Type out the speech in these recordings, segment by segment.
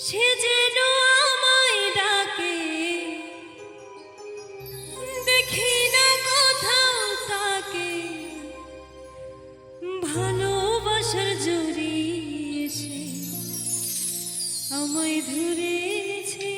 সে যেন আমায় ডাকে, দেখি না কোথাও তাকে, ভালোবাসার জড়িয়েছে আমায় ধরেছে।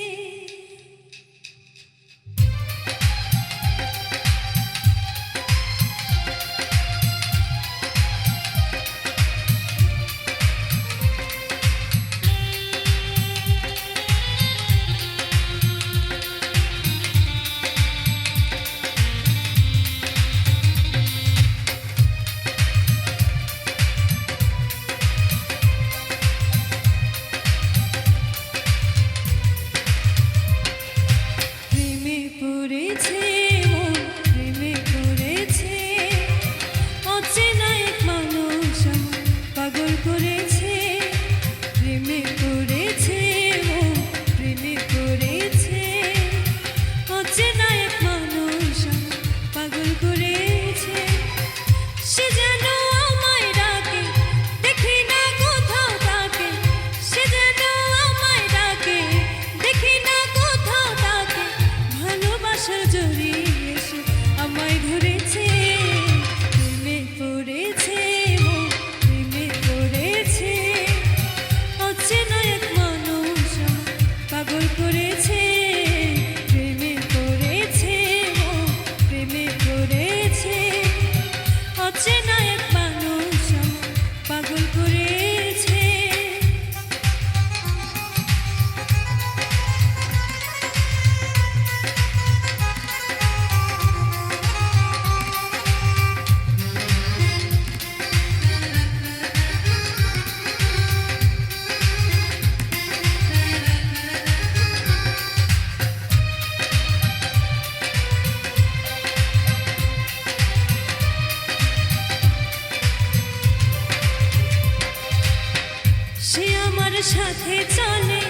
সাথে চলে,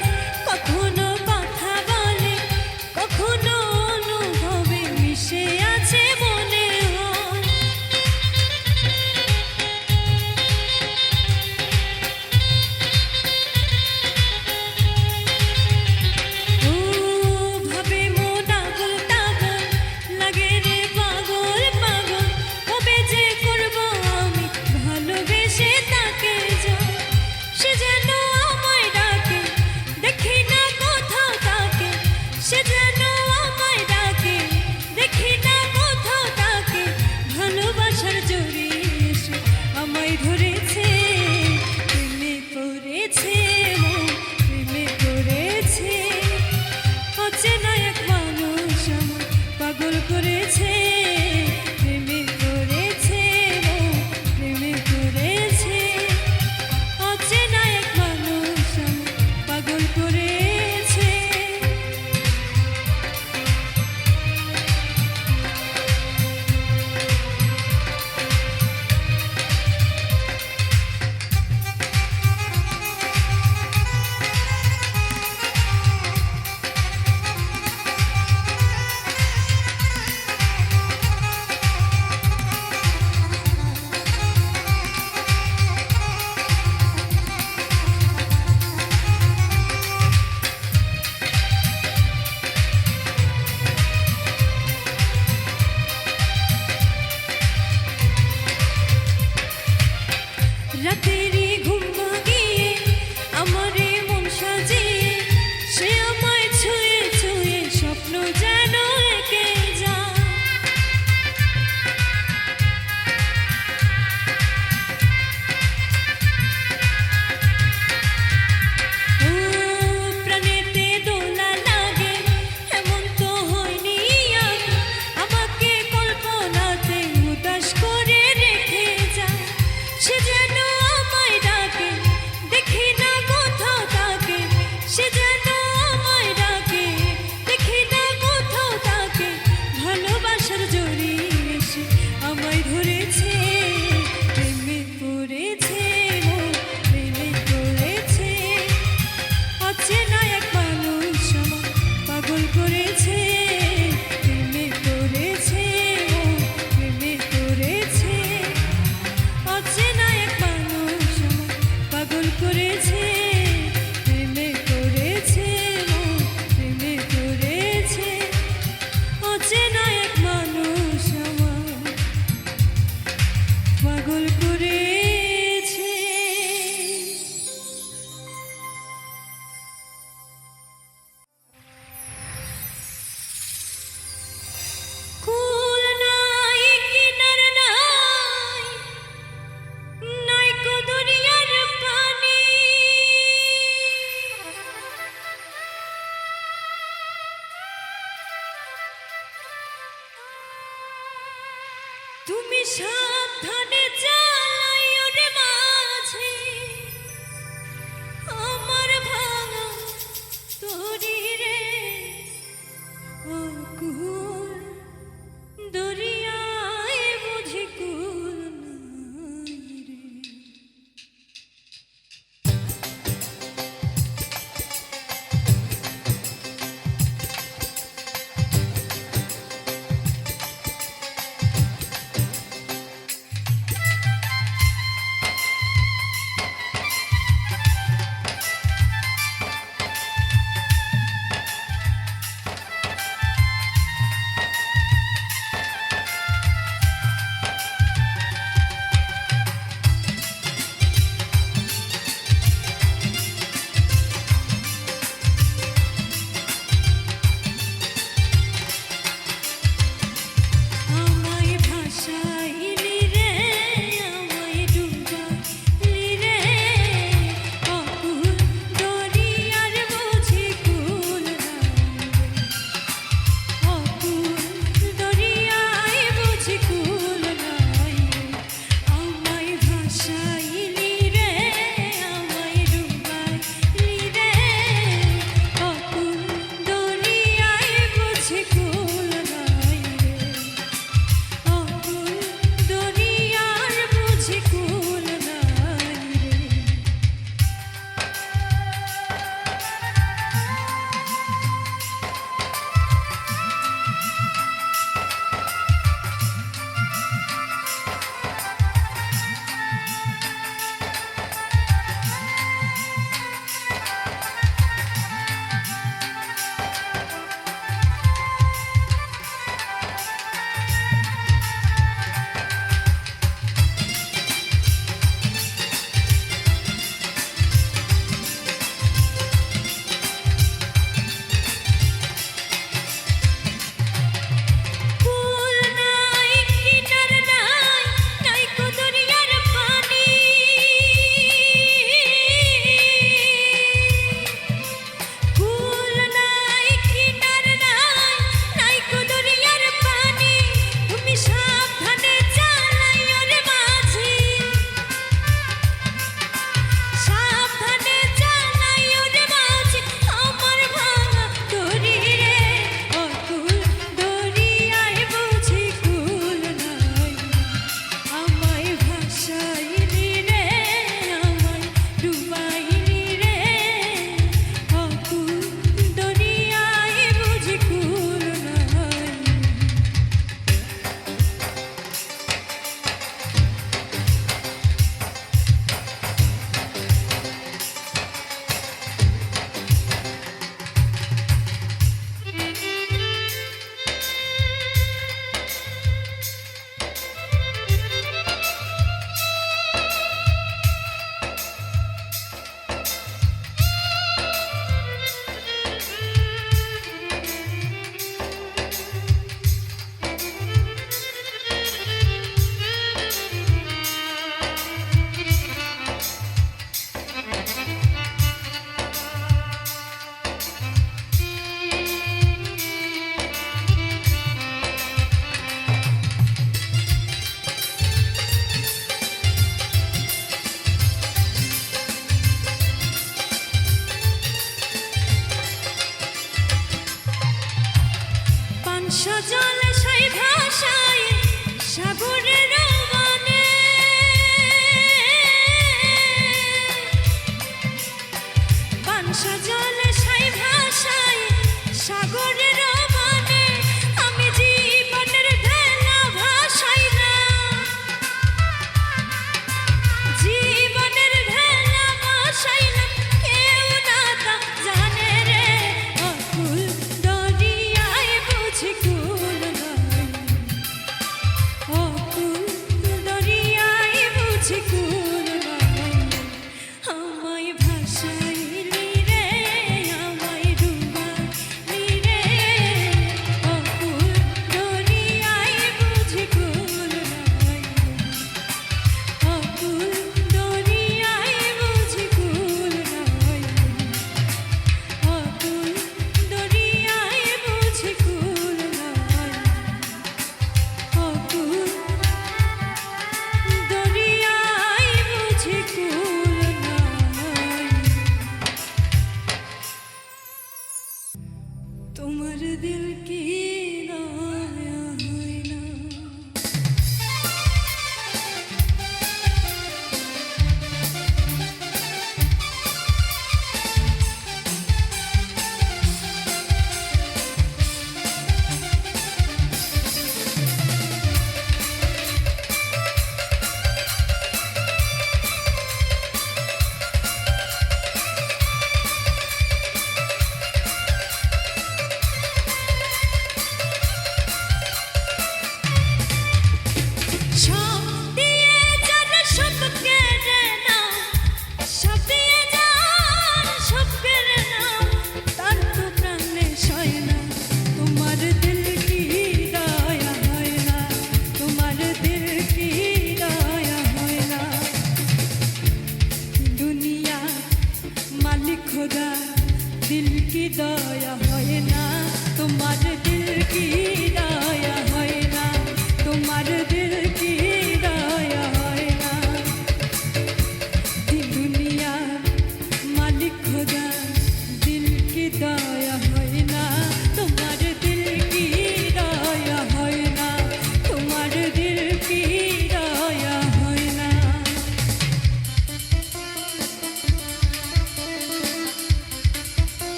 কখনো কথা বলে, কখনো অনুভবে মিশে আছে মনে হয়। ও ভাবে মন আগুন তাগল, লাগে রে পাগল পাগল, কবে যে করবো আমি ভালোবেসে তাকে জয়। সে যেন সে যেন আমায় ডাকে, দেখি না কোথাও তাকে, ভালোবাসার জড়িয়েছে আমায় ধরেছে, প্রেমে পড়েছে, প্রেমে পড়েছে, অচেনা এক মানুষ আমায় পাগল করেছে, প্রেমে পড়েছে, প্রেমে পড়েছে, অচেনা এক মানুষ আমায় পাগল করেছে। রাতেরই ঘুম ভাঙিয়ে আমারে মন সাজিয়ে, সে আমায় ছুঁয়ে ছুঁয়ে স্বপ্ন যেন এঁকে যায়। ও প্রাণেতে দোলা লাগে, এমন তো হয়নি আগে, আমাকে কল্পনাতে উদাস করে রেখে যায়। সে যেন আমায় ডাকে, দেখি না কোথাও তাকে, সে যেন আমায় ডাকে, দেখি না কোথাও তাকে, ভালোবাসার জড়িয়েছে আমায় ধরেছে, প্রেমে পড়েছে, প্রেমে পড়েছে, অচেনা এক মানুষ আমায় পাগল করেছে, প্রেমে পড়েছে, প্রেমে পড়েছে, অচেনা এক করেছে। কুল নাই কিনার নাই, নাই কো দুনিয়ার পানি, তুমি সাবধানে চালাইও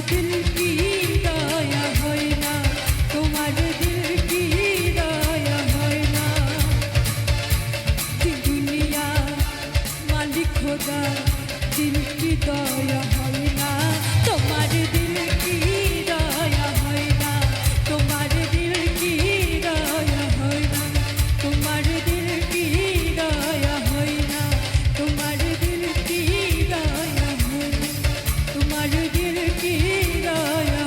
दिल की दया হয় না তোমার दिल की दया হয় না दुनिया मालिक खुदा दिल की दया হয় না তোমার दिल की दया হয় না তোমার दिल की दया হয় না তোমার दिल की दया হয় না তোমার दिल की दया হয় না তোমার दिल की दया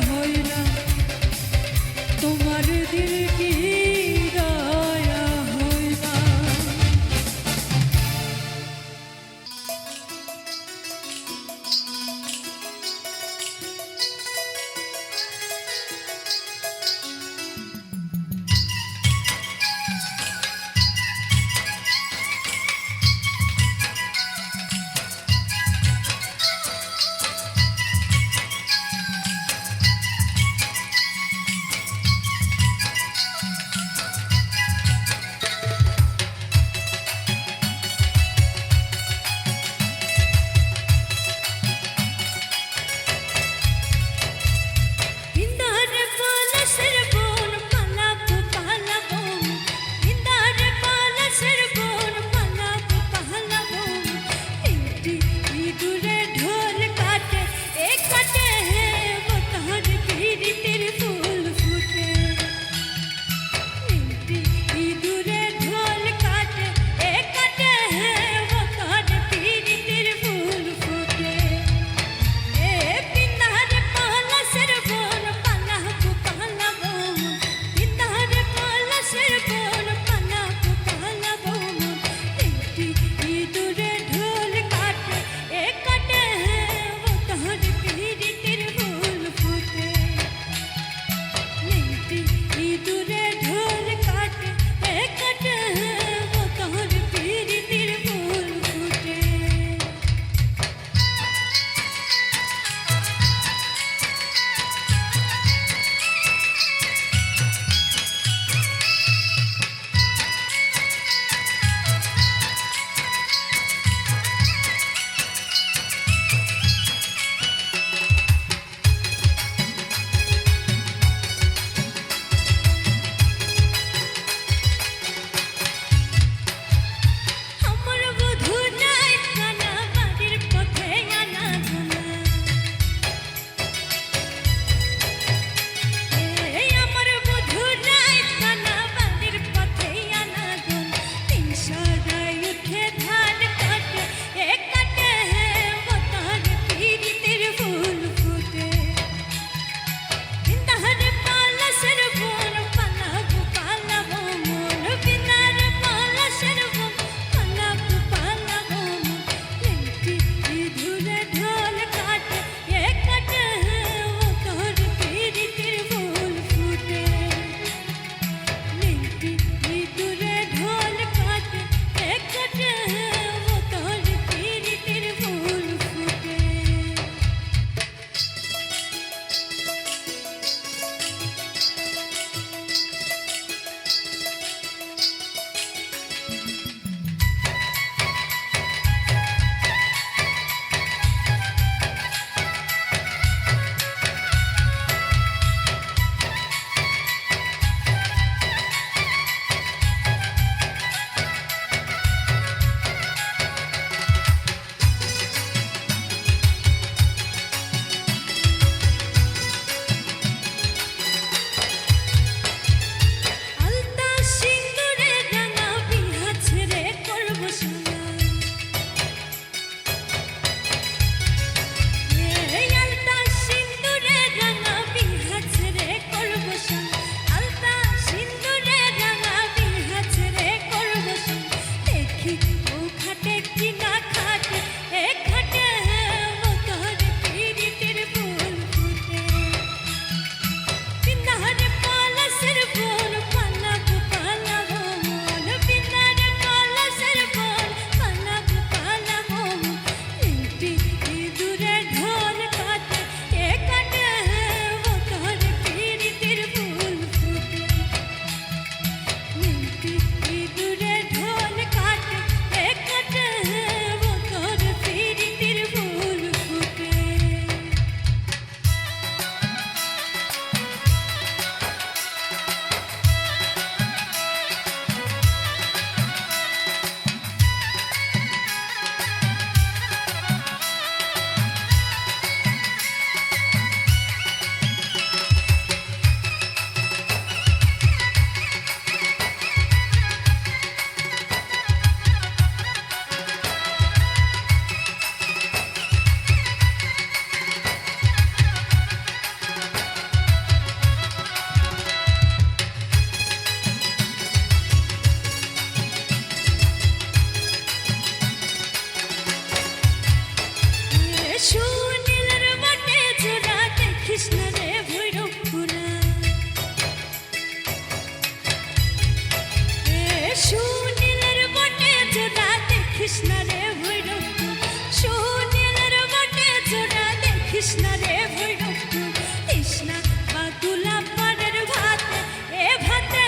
তৃষ্ণা রে ভৈরবপুর তৃষ্ণা বাতুলা পাড়ের ভাতে এ ভাতে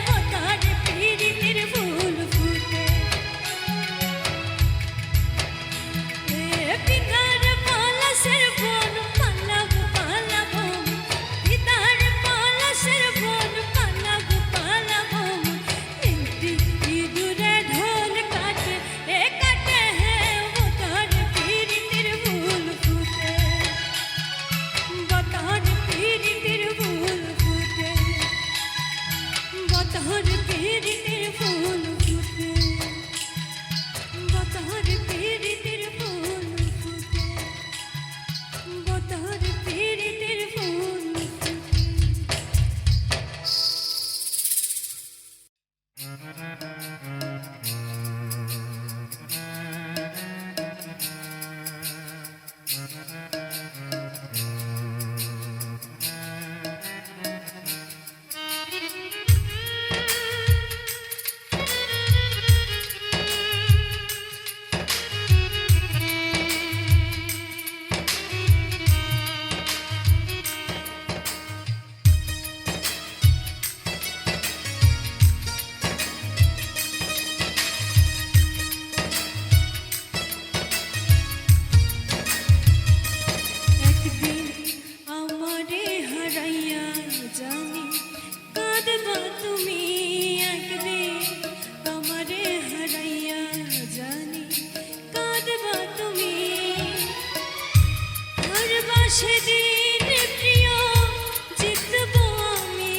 মতার পিরিতির ফুল ফুটে এ পিতার পলাশের বন পালাবো পালাবো পিতার পলাশের বন পালাবো পালাবো মিনতি ইঁদুরে ঢোল কাটে এ কাটে মতার পিরিতির ফুল ফুটে বতার পিরিতির ফুল ফুটে বতার পিরিতির ফুল ফুটে বতার পিরিতির ফুল ফুটে বতার পিরিতির ফুল ফুটে একদিন আমারে হারাইয়া জানি কাঁদবা তুমি একদিন আমারে হারাইয়া জানি কাঁদবা তুমি হারবা সেদিন প্রিয় জিতবো আমি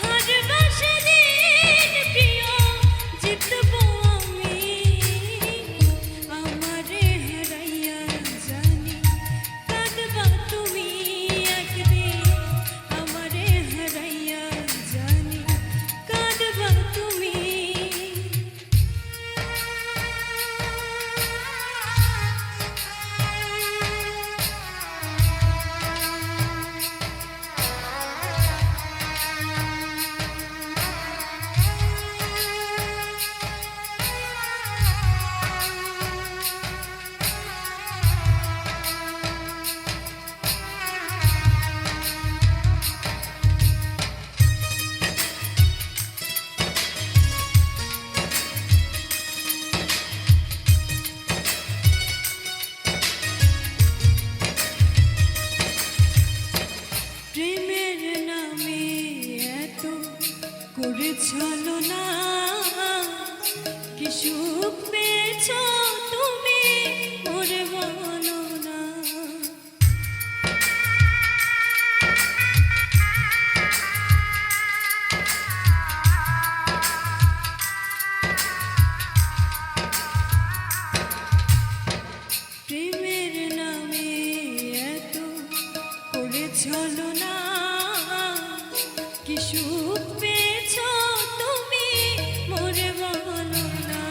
হারবা সেদিন প্রিয় জিতবো আমি আমারে হারাইয়া জানি কাঁদবা তুমি একদিন আমারে হারাইয়া জানি কাঁদবা তুমি প্রেমের নামে এত করে ছলনা কি সুখ পেয়েছ তুমি ওরে বলো না প্রেমের নামে এত করে ছলনা কি সুখ পেয়েছ তুমি মোরে বলো না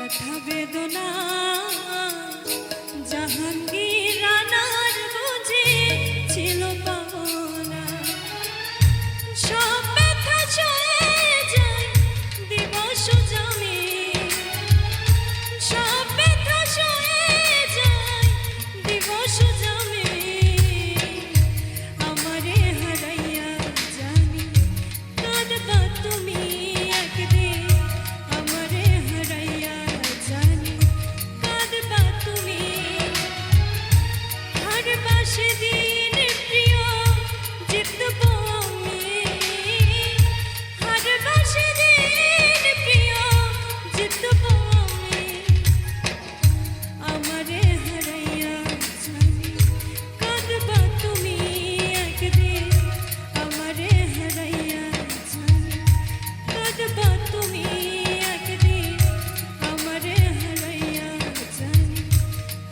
ব্যথা বেদনা জাহাঙ্গীর রানার বুঝি ছিল পাওনা সব ব্যথা চলে যায় দিবস জমে সব ব্যথা চলে যায় দিবস জমে আমারে হারাইয়া জানি কাঁদবা তুমি একদিন আমারে হারাইয়া জানি কাঁদবা তুমি হারবাসে দিন প্রিয় জিতব আমি হারবাসে দিন প্রিয় জিতব আমি আমারে হারাইয়া জানি কাঁদবা তুমি একদিন আমারে হারাইয়া জানি কাঁদবা তুমি একদিন আমারে হারাইয়া জানি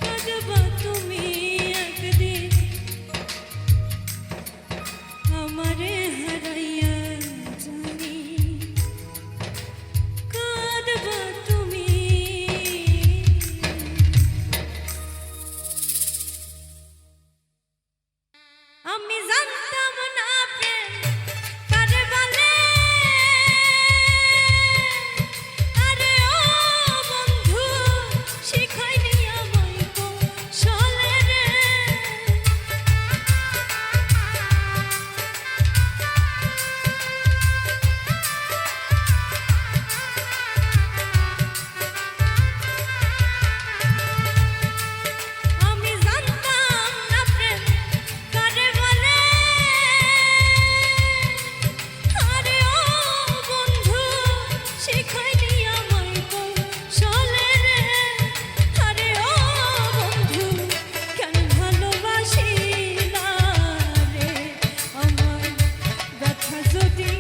কাঁদবা তুমি একদিন আমারে হারাইয়া জানি কাঁদবা তুমি আমি জানতাম না প্রেম কারে বলে আরে ও বন্ধু শিখাইনি আমায় কৌশলে রে আমি জানতাম না প্রেম কারে বলে আরে ও বন্ধু শিখাইনি আমায় কৌশলে রে আরে ও বন্ধু কেন ভালোবাসিলা রে আমার ব্যথা যদি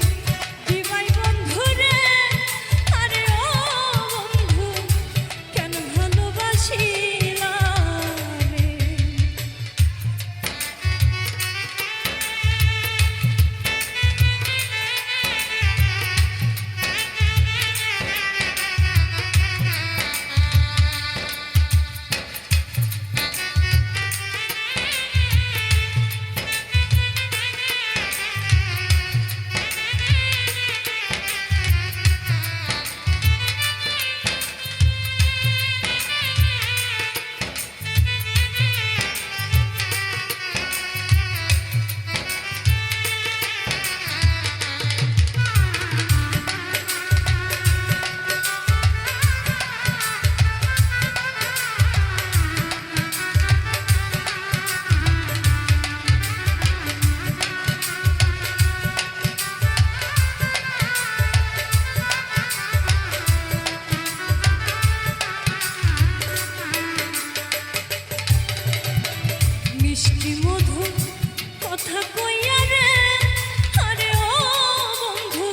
দিবাই বন্ধু রে আরে ও বন্ধু কেন ভালোবাসিলা রে মিষ্টি মধুর কথা কইয়া রে আরে ও বন্ধু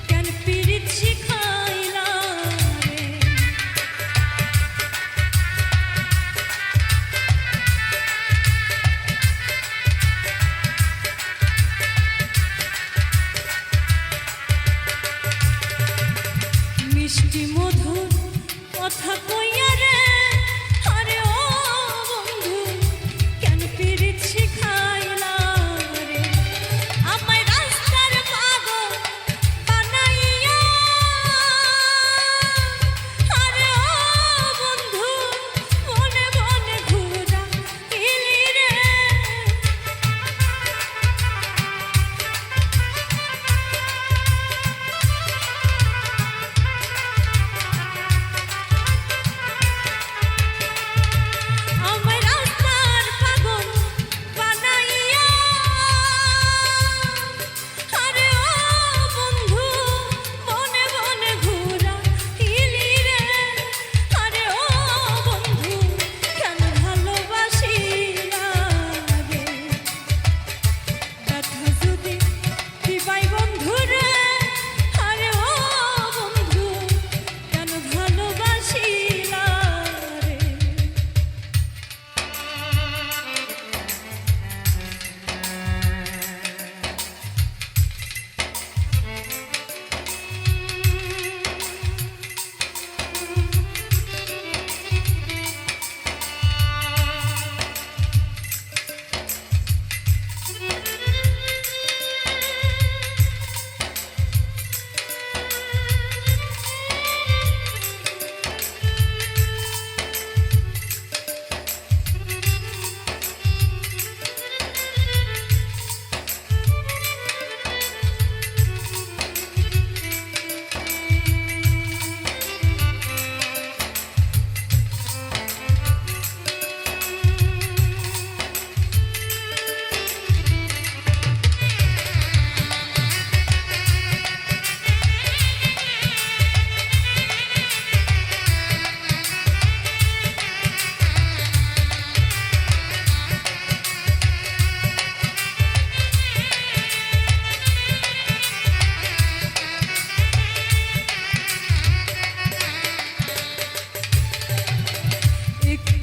কেন পীড়িত শিখাইলা রে মিষ্টি মধুর কথা কইয়া রে আরে ও বন্ধু কেন পীড়িত শিখাইলা রে আমায় রাস্তার পাগল বানাইয়া আরে ও বন্ধু মনে মনে ঘুরাইলি রে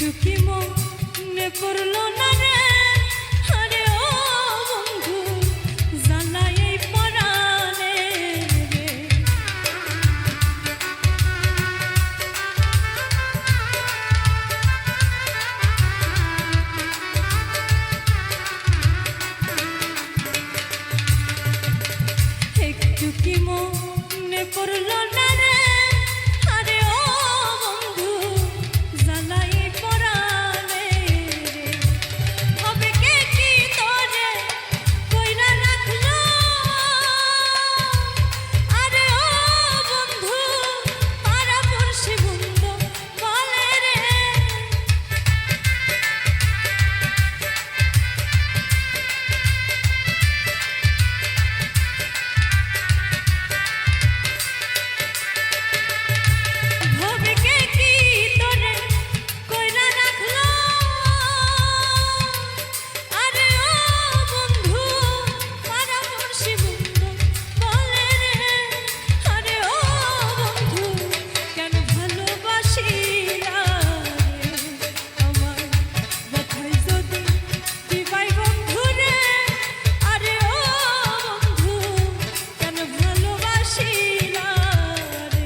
একটু কি মনে পড়লো না রে, আরে ও বন্ধু জ্বালাই এই পরাণে রে। একটু কি মনে পড়লো না রে, আরে ও বন্ধু জ্বালাই পরাণে রে। হবে কে কি তোরে কইরা রাখলো, আরে ও বন্ধু পাড়া পড়শি বন্ধু বলে রে। হবে কে কি তোরে কইরা রাখলো, আরে ও বন্ধু পাড়া পড়শি বন্ধু বলে রে। আরে ও বন্ধু কেন ভালোবাসিলা রে, আমার ব্যথায় যদি দিবাই বন্ধু রে। আরে ও বন্ধু কেন ভালোবাসিলা রে।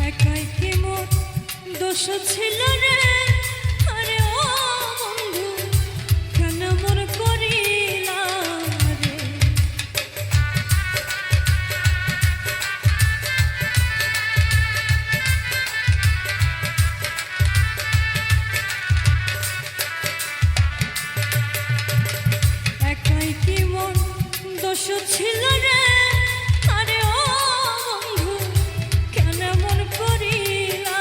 একাই কি মোর দোষ ছিল রে, আরে ও বন্ধু কেন মোর করিলা রে। একাই কি মোর দোষ ছিল রে, আরে ও বন্ধু কেন মন করিলা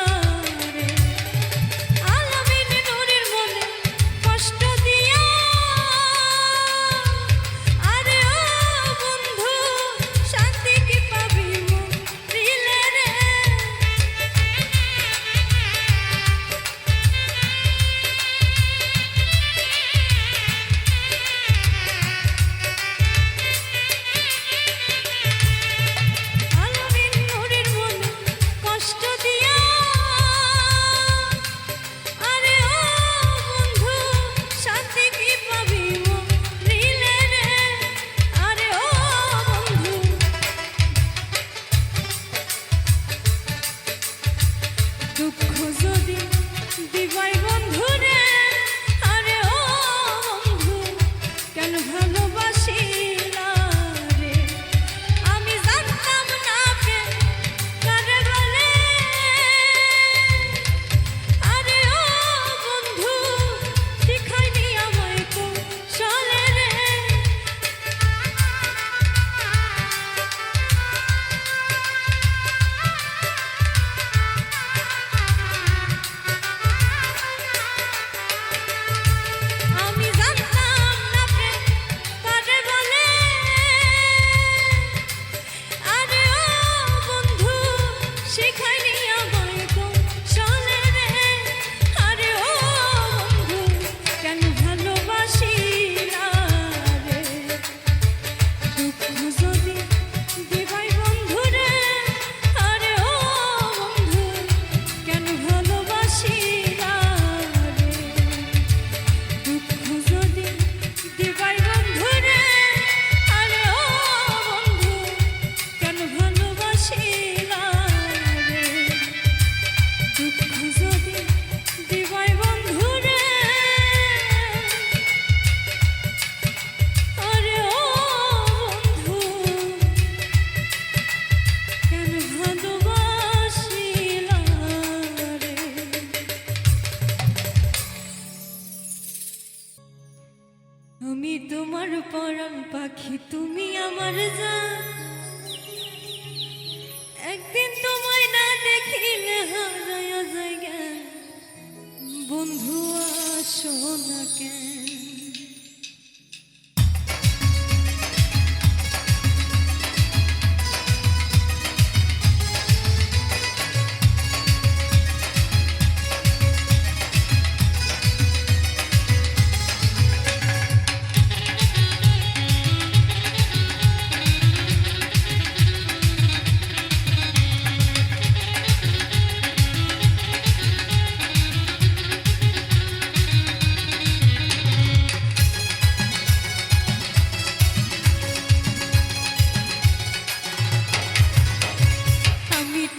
রে। আলামিন নুরের মনে কষ্ট দিয়া, আরে ও বন্ধু শান্তি কি পাবি মরিলে রে। আমি তোমার পরাণ পাখি, তুমি আমার জান। একদিন তোমায় না দেখিলে হারায়া জায়গা, বন্ধু আসো না কেন?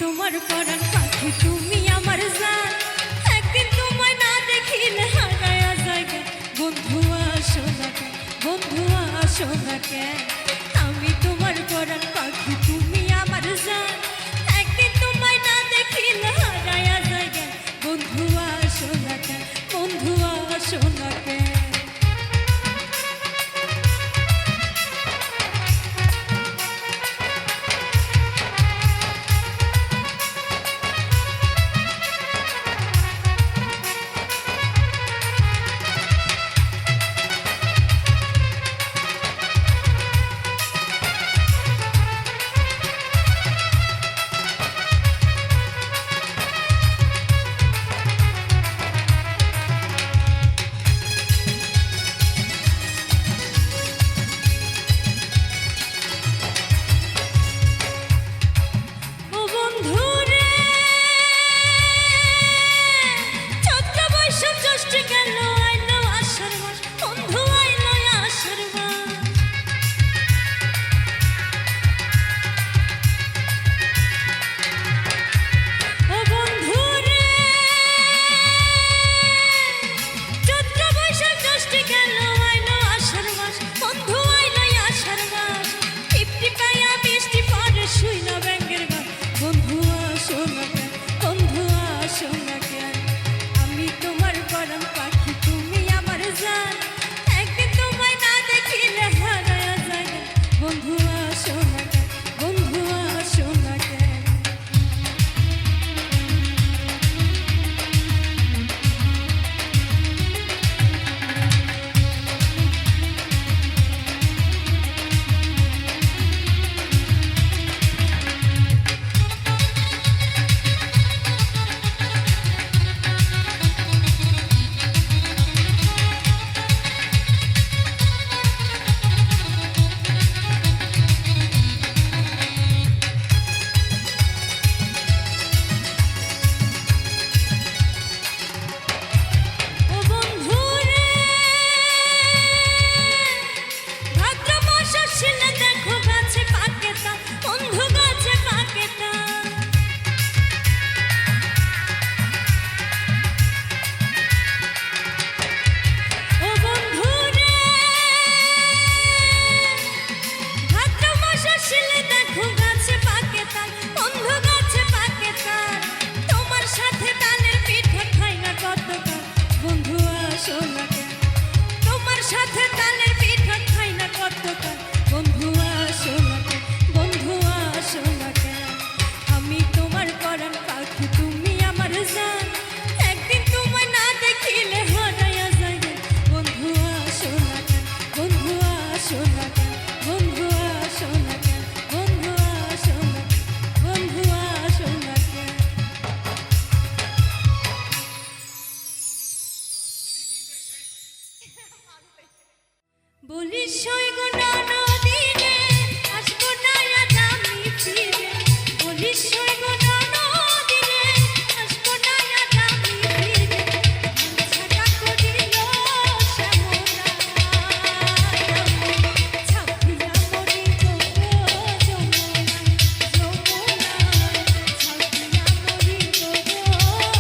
তোমার পরাণ পাখি, তুমি আমার জান। একদিন তোমায় না দেখিলে হারায়া জায়গা, বন্ধু আসো না কেন? বন্ধু আসো না কেন? আমি তোমার পরাণ পাখি, তুমি আমার জান। একদিন তোমায় না দেখিলে হারায়া জায়গা, বন্ধু আসো না কেন? বন্ধু আসো না কেন? বলিস সৈগো নদীরে আসবো না আজ আমি ফিরে, বলিস সৈগো নদীরে আসবো না আজ আমি ফিরে, ছাড়া করিল শ্যামলা ছাপিয়া মরি গো যমুনা, যমুনা ছাপিয়া মরি গো যমুনা।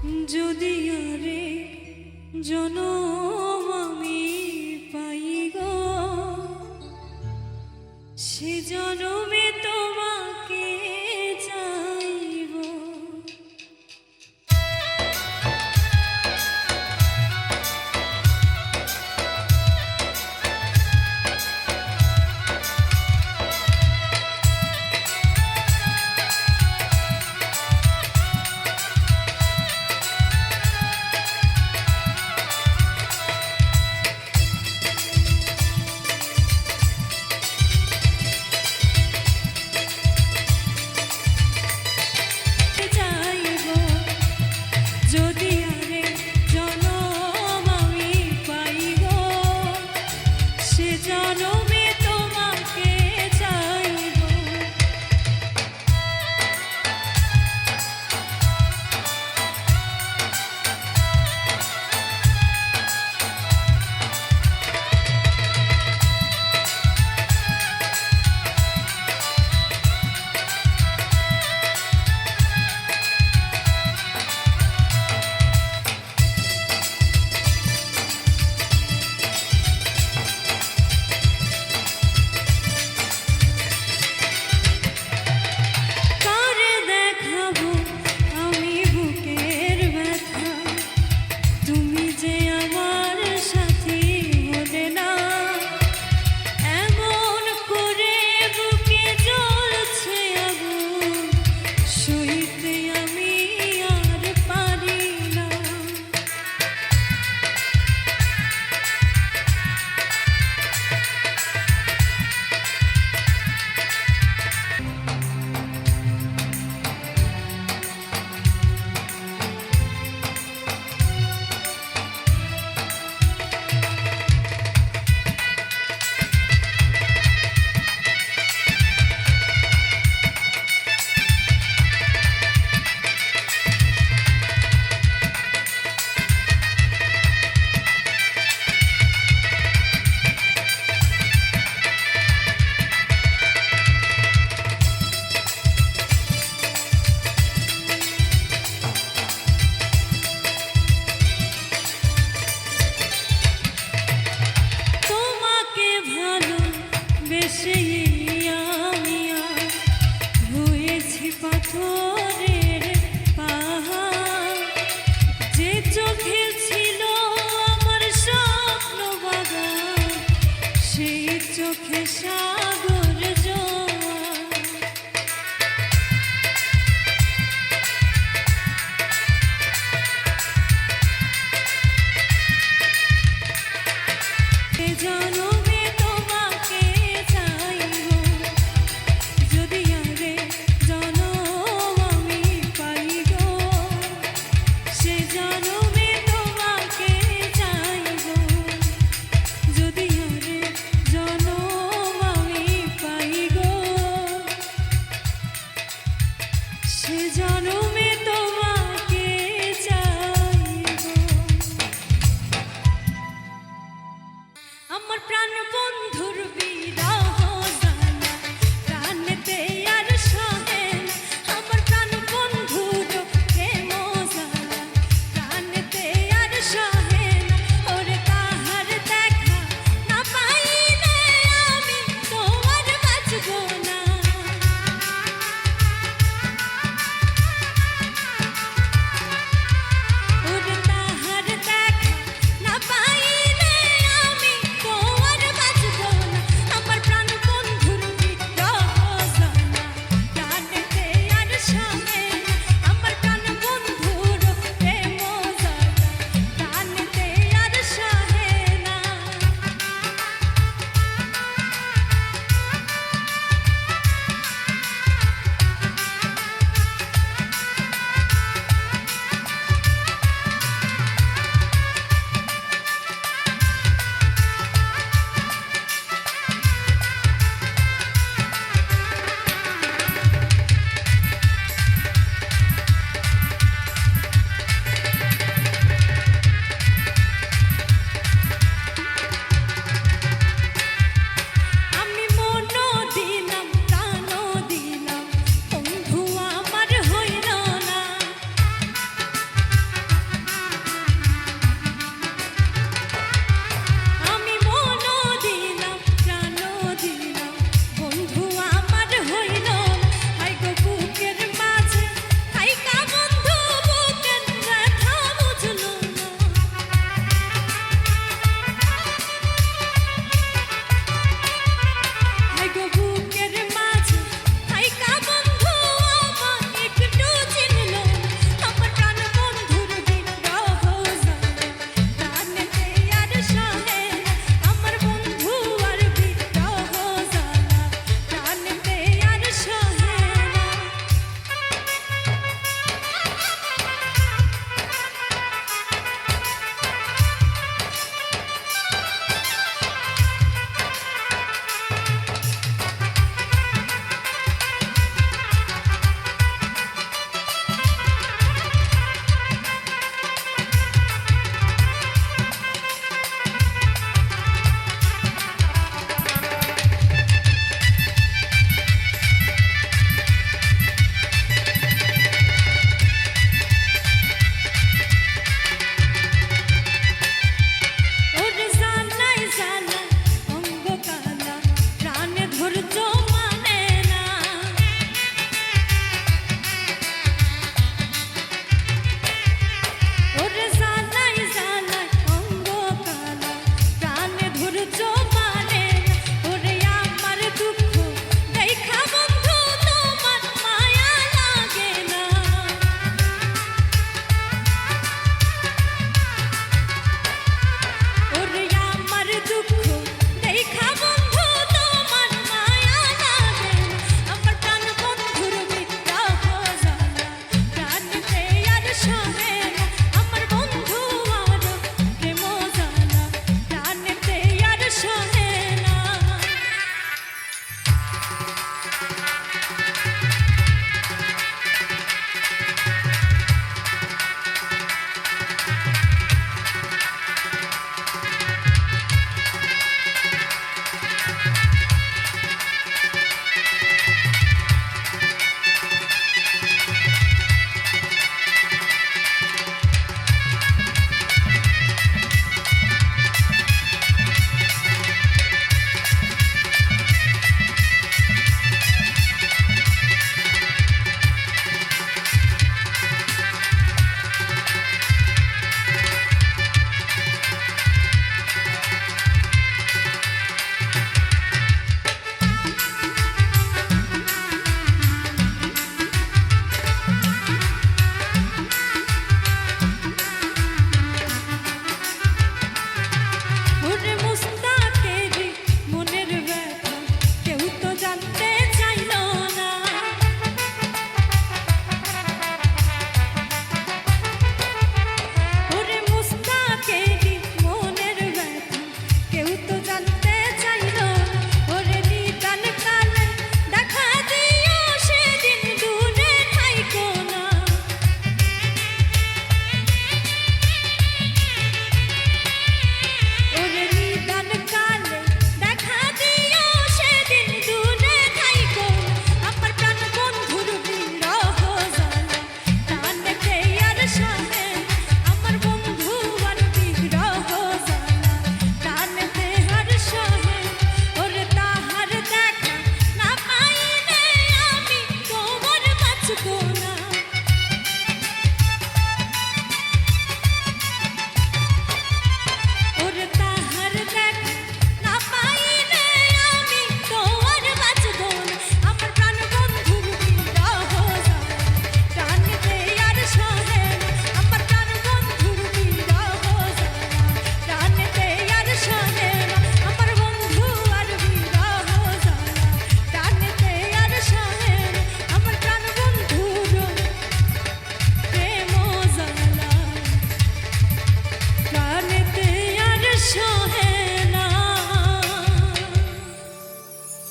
যদি আরে জনম আমি পাই গো সে জনমে